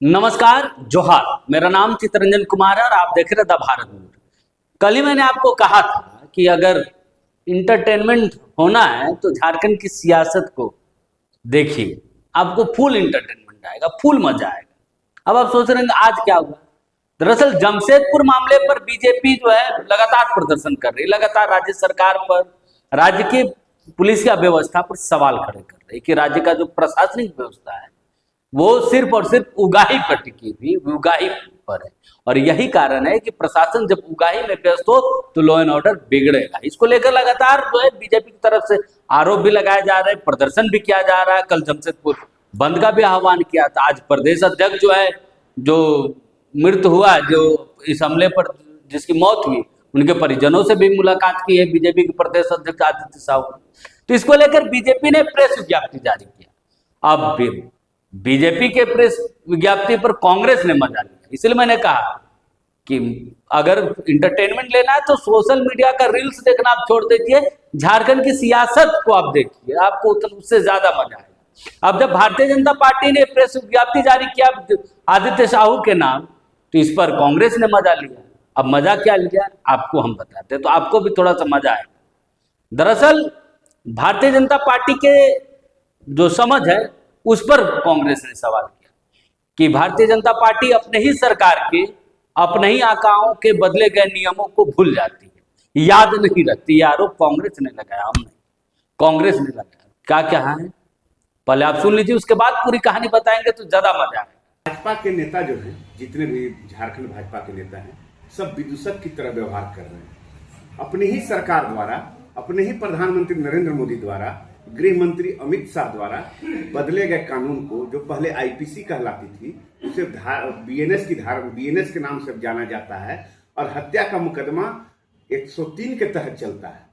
नमस्कार, जोहार। मेरा नाम चितरंजन कुमार है और आप देख रहे द भारत न्यूज। कल ही मैंने आपको कहा था कि अगर इंटरटेनमेंट होना है तो झारखंड की सियासत को देखिए, आपको फुल इंटरटेनमेंट आएगा, फुल मजा आएगा। अब आप सोच रहे हैं आज क्या हुआ। दरअसल जमशेदपुर मामले पर बीजेपी जो है लगातार प्रदर्शन कर रही है, लगातार राज्य सरकार पर, राज्य की पुलिस की व्यवस्था पर सवाल खड़े कर रही है कि राज्य का जो प्रशासनिक व्यवस्था है वो सिर्फ और सिर्फ उगाही पर टिकी हुई, उगाही पर है। और यही कारण है कि प्रशासन जब उगाही में व्यस्त हो तो लॉ एंड ऑर्डर बिगड़ेगा। इसको लेकर लगातार जो है बीजेपी की तरफ से आरोप भी लगाए जा रहे हैं, प्रदर्शन भी किया जा रहा है। कल जमशेदपुर बंद का भी आह्वान किया था। आज प्रदेश अध्यक्ष जो है, जो मृत्यु हुआ, जो इस हमले पर जिसकी मौत हुई, उनके परिजनों से भी मुलाकात की है बीजेपी के प्रदेश अध्यक्ष आदित्य साहू। तो इसको लेकर बीजेपी ने प्रेस विज्ञप्ति जारी किया। अब बीजेपी के प्रेस विज्ञप्ति पर कांग्रेस ने मजा लिया। इसलिए मैंने कहा कि अगर इंटरटेनमेंट लेना है तो सोशल मीडिया का रील्स देखना आप छोड़ दीजिए, झारखंड की सियासत को आप देखिए, आपको उससे ज्यादा मजा आएगा। अब जब भारतीय जनता पार्टी ने प्रेस विज्ञप्ति जारी किया आदित्य साहू के नाम, तो इस पर कांग्रेस ने मजा लिया। अब मजा क्या लिया आपको हम बताते हैं, तो आपको भी थोड़ा सा मजा आएगा। दरअसल भारतीय जनता पार्टी के जो समझ है उस पर कांग्रेस ने सवाल किया कि भारतीय जनता पार्टी अपने ही सरकार के, अपने ही आकाओं के बदले गए नियमों को भूल जाती है, याद नहीं रखती। आरोप कांग्रेस ने लगाया, हम नहीं, कांग्रेस ने लगाया। क्या क्या है पहले आप सुन लीजिए, उसके बाद पूरी कहानी बताएंगे तो ज्यादा मजा आएगा। भाजपा के नेता जो हैं, जितने भी झारखंड भाजपा के नेता हैं, सब विदूषक की तरह व्यवहार कर रहे हैं। अपनी ही सरकार द्वारा, अपने ही प्रधानमंत्री नरेंद्र मोदी द्वारा, गृह मंत्री अमित शाह द्वारा बदले गए कानून को, जो पहले आईपीसी कहलाती थी, उसे बीएनएस के नाम से जाना जाता है, और हत्या का मुकदमा 103 के तहत चलता है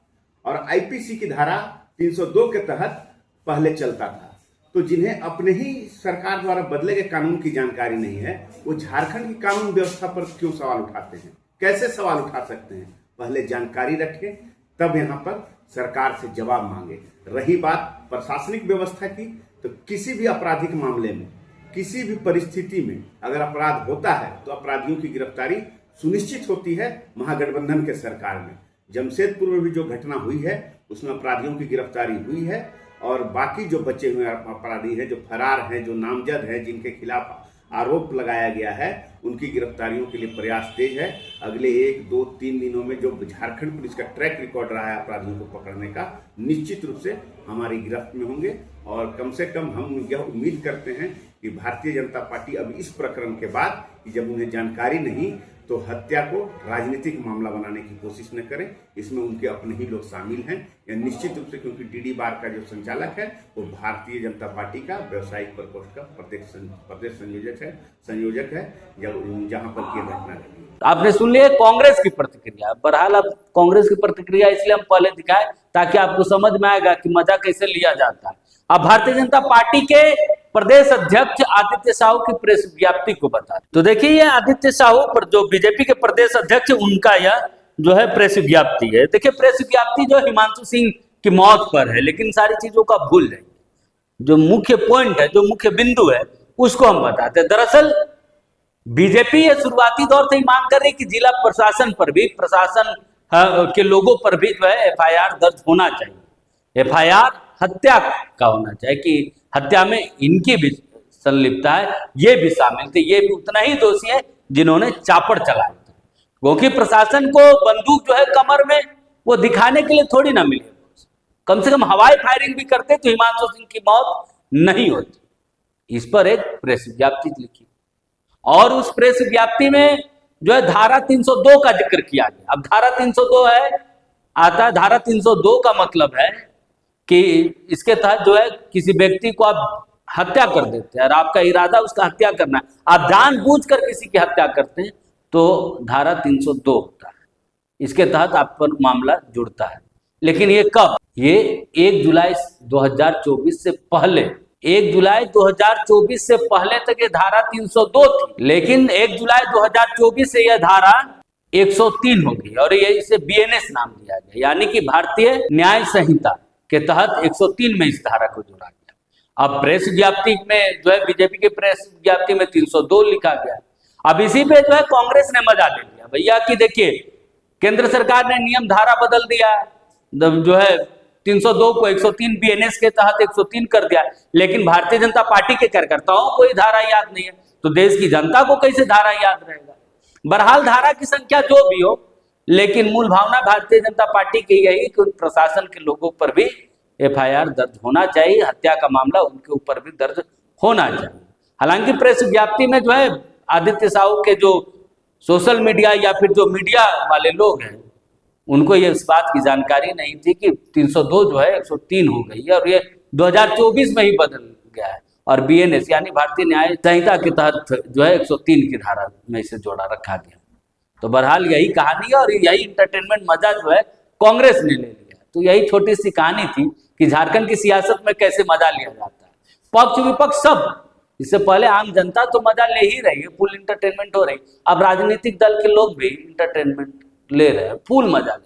और आईपीसी की धारा 302 के तहत पहले चलता था। तो जिन्हें अपने ही सरकार द्वारा बदले गए कानून की जानकारी नहीं है, वो झारखंड की कानून व्यवस्था पर क्यों सवाल उठाते हैं? कैसे सवाल उठा सकते हैं? पहले जानकारी रखें, तब यहाँ पर सरकार से जवाब मांगे। रही बात प्रशासनिक व्यवस्था की, तो किसी भी आपराधिक मामले में, किसी भी परिस्थिति में अगर अपराध होता है तो अपराधियों की गिरफ्तारी सुनिश्चित होती है महागठबंधन के सरकार में। जमशेदपुर में भी जो घटना हुई है उसमें अपराधियों की गिरफ्तारी हुई है, और बाकी जो बचे हुए अपराधी हैं, जो फरार हैं, जो नामजद हैं, जिनके खिलाफ आरोप लगाया गया है, उनकी गिरफ्तारियों के लिए प्रयास तेज है। अगले 1, 2, 3 दिनों में जो झारखंड पुलिस का ट्रैक रिकॉर्ड रहा है अपराधियों को पकड़ने का, निश्चित रूप से हमारी गिरफ्त में होंगे। और कम से कम हम यह उम्मीद करते हैं कि भारतीय जनता पार्टी अब इस प्रकरण के बाद, कि जब उन्हें जानकारी नहीं, तो हत्या को राजनीतिक मामला बनाने की कोशिश न करें। इसमें उनके अपने ही लोग शामिल हैं, या निश्चित रूप से, क्योंकि डीडी बार का जो संचालक है वो भारतीय जनता पार्टी का व्यवसायिक प्रकोष्ठ का प्रदेश संयोजक है, जहां पर की घटना घटी। आपने सुन लिया कांग्रेस की प्रतिक्रिया। बहरहाल अब कांग्रेस की प्रतिक्रिया इसलिए हम पहले दिखाए ताकि आपको समझ में आएगा कि मजा कैसे लिया जाता है। अब भारतीय जनता पार्टी के प्रदेश अध्यक्ष आदित्य साहू की प्रेस विज्ञप्ति को बता, तो देखिए ये आदित्य साहू पर, जो बीजेपी के प्रदेश अध्यक्ष, उनका यह जो है प्रेस विज्ञप्ति है। देखिए प्रेस विज्ञप्ति जो हिमांशु सिंह की मौत पर है, लेकिन सारी चीजों का भूल जाएंगे। जो मुख्य पॉइंट है, जो मुख्य बिंदु है, उसको हम बताते हैं। दरअसल बीजेपी ये शुरुआती दौर से ही मांग कर रही कि जिला प्रशासन पर भी, प्रशासन के लोगों पर भी जो है एफआईआर दर्ज होना चाहिए। एफआईआर हत्या का होना चाहिए कि हत्या में इनकी भी संलिप्तता है, ये भी शामिल थे, ये भी उतना ही दोषी है जिन्होंने चापड़ चलाया था। क्योंकि प्रशासन को बंदूक जो है कमर में वो दिखाने के लिए थोड़ी ना मिले, कम से कम हवाई फायरिंग भी करते तो हिमांशु सिंह की मौत नहीं होती। इस पर एक प्रेस विज्ञप्ति लिखी, और उस प्रेस विज्ञप्ति में जो है धारा 302 का जिक्र किया गया। अब धारा 302 है, आता है धारा 302 का मतलब है कि इसके तहत जो है किसी व्यक्ति को आप हत्या कर देते हैं और आपका इरादा उसका हत्या करना है, आप जानबूझकर किसी की हत्या करते हैं, तो धारा 302 होता है। इसके तहत आप पर मामला जुड़ता है। लेकिन ये कब? ये 1 जुलाई 2024 से पहले, 1 जुलाई 2024 से पहले तक ये धारा 302 थी, लेकिन 1 जुलाई 2024 से यह धारा 103 हो गई और ये इसे बीएनएस नाम दिया गया, यानी कि भारतीय न्याय संहिता के तहत 103 में इस धारा को जोड़ा गया। अब प्रेस विज्ञप्ति में जो है बीजेपी के प्रेस विज्ञप्ति में 302 लिखा गया। अब इसी पे जो है कांग्रेस ने मजा ले लिया भैया कि देखिए केंद्र सरकार ने नियम धारा बदल दिया, जो है 302 को 103 बीएनएस के तहत 103 कर दिया, लेकिन भारतीय जनता पार्टी के कार्यकर्ताओं को धारा याद नहीं है, तो देश की जनता को कैसे धारा याद रहेगा। बहरहाल धारा की संख्या जो भी हो, लेकिन मूल भावना भारतीय जनता पार्टी की यही कि प्रशासन के लोगों पर भी एफआईआर दर्ज होना चाहिए, हत्या का मामला उनके ऊपर भी दर्ज होना चाहिए। हालांकि प्रेस विज्ञप्ति में जो है आदित्य साहू के जो सोशल मीडिया या फिर जो मीडिया वाले लोग हैं उनको ये इस बात की जानकारी नहीं थी कि 302 जो है 103 हो गई है और ये 2024 में ही बदल गया है और बीएनएस यानी भारतीय न्याय संहिता के तहत जो है 103 की धारा में इसे जोड़ा रखा गया। तो बहरहाल यही कहानी है और यही इंटरटेनमेंट मजा जो है कांग्रेस ने ले लिया। तो यही छोटी सी कहानी थी कि झारखंड की सियासत में कैसे मजा लिया जाता है, पक्ष विपक्ष सब। इससे पहले आम जनता तो मजा ले ही रही है, फुल इंटरटेनमेंट हो रही। अब राजनीतिक दल के लोग भी इंटरटेनमेंट ले रहे हैं, फुल मजा ले।